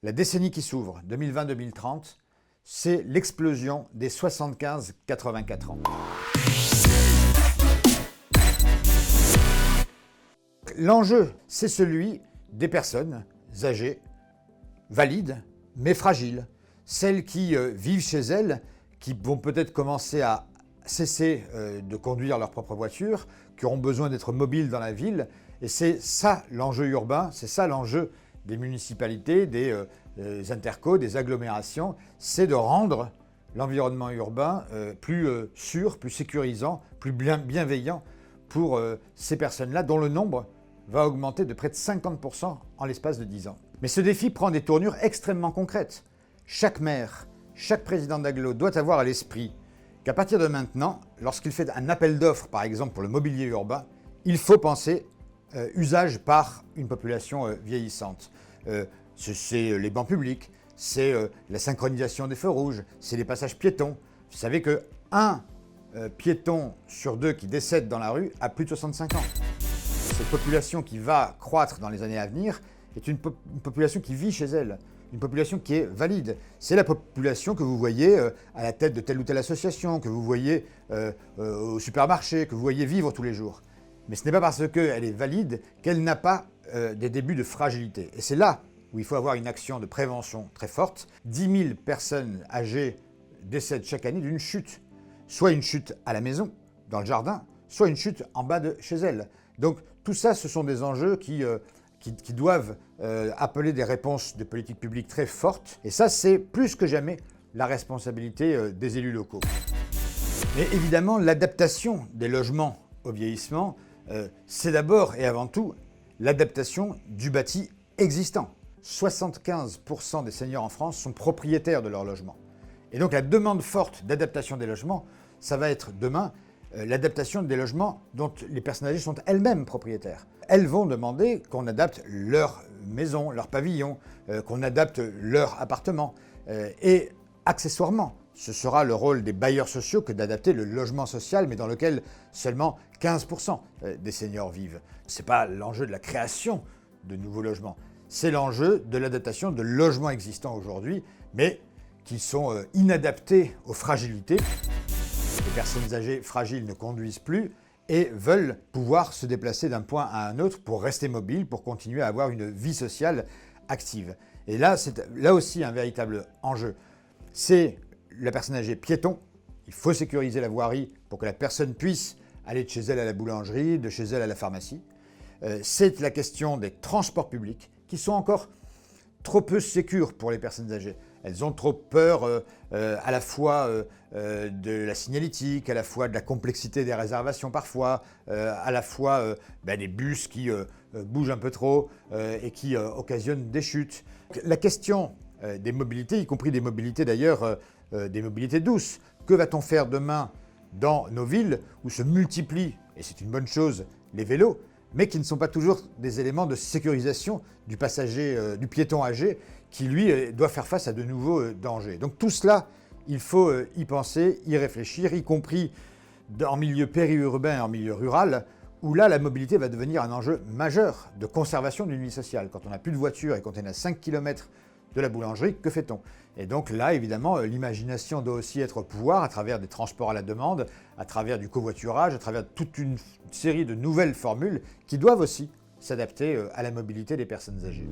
La décennie qui s'ouvre, 2020-2030, c'est l'explosion des 75-84 ans. L'enjeu, c'est celui des personnes âgées, valides, mais fragiles. Celles qui vivent chez elles, qui vont peut-être commencer à cesser de conduire leur propre voiture, qui auront besoin d'être mobiles dans la ville. Et c'est ça l'enjeu urbain, c'est ça l'enjeu des municipalités, des intercos, des agglomérations, c'est de rendre l'environnement urbain plus sûr, plus sécurisant, plus bienveillant pour ces personnes-là, dont le nombre va augmenter de près de 50% en l'espace de 10 ans. Mais ce défi prend des tournures extrêmement concrètes. Chaque maire, chaque président d'agglo doit avoir à l'esprit qu'à partir de maintenant, lorsqu'il fait un appel d'offres, par exemple pour le mobilier urbain, il faut penser usage par une population vieillissante. C'est les bancs publics, c'est la synchronisation des feux rouges, c'est les passages piétons. Vous savez qu'un piéton sur deux qui décède dans la rue a plus de 65 ans. Cette population qui va croître dans les années à venir est une population qui vit chez elle, une population qui est valide. C'est la population que vous voyez à la tête de telle ou telle association, que vous voyez au supermarché, que vous voyez vivre tous les jours. Mais ce n'est pas parce qu'elle est valide qu'elle n'a pas des débuts de fragilité. Et c'est là où il faut avoir une action de prévention très forte. 10 000 personnes âgées décèdent chaque année d'une chute. Soit une chute à la maison, dans le jardin, soit une chute en bas de chez elles. Donc tout ça, ce sont des enjeux qui doivent appeler des réponses de politique publique très fortes. Et ça, c'est plus que jamais la responsabilité des élus locaux. Mais évidemment, l'adaptation des logements au vieillissement, c'est d'abord et avant tout l'adaptation du bâti existant. 75% des seniors en France sont propriétaires de leur logement. Et donc la demande forte d'adaptation des logements, ça va être demain l'adaptation des logements dont les personnes âgées sont elles-mêmes propriétaires. Elles vont demander qu'on adapte leur maison, leur pavillon, qu'on adapte leur appartement. Et accessoirement, ce sera le rôle des bailleurs sociaux que d'adapter le logement social, mais dans lequel seulement 15% des seniors vivent. Ce n'est pas l'enjeu de la création de nouveaux logements, c'est l'enjeu de l'adaptation de logements existants aujourd'hui, mais qui sont inadaptés aux fragilités. Les personnes âgées fragiles ne conduisent plus et veulent pouvoir se déplacer d'un point à un autre pour rester mobiles, pour continuer à avoir une vie sociale active. Et là, c'est là aussi un véritable enjeu. C'est la personne âgée piéton. Il faut sécuriser la voirie pour que la personne puisse aller de chez elle à la boulangerie, de chez elle à la pharmacie. C'est la question des transports publics qui sont encore trop peu sécures pour les personnes âgées. Elles ont trop peur à la fois de la signalétique, à la fois de la complexité des réservations parfois, à la fois des bus qui bougent un peu trop et qui occasionnent des chutes. La question des mobilités, y compris des mobilités d'ailleurs, des mobilités douces. Que va-t-on faire demain dans nos villes où se multiplient, et c'est une bonne chose, les vélos, mais qui ne sont pas toujours des éléments de sécurisation du passager, du piéton âgé, qui lui doit faire face à de nouveaux dangers. Donc tout cela, il faut y penser, y réfléchir, y compris en milieu périurbain et en milieu rural, où là, la mobilité va devenir un enjeu majeur de conservation d'une vie sociale. Quand on n'a plus de voiture et quand on est à 5 km de la boulangerie, que fait-on? Et donc là, évidemment, l'imagination doit aussi être au pouvoir à travers des transports à la demande, à travers du covoiturage, à travers toute une série de nouvelles formules qui doivent aussi s'adapter à la mobilité des personnes âgées.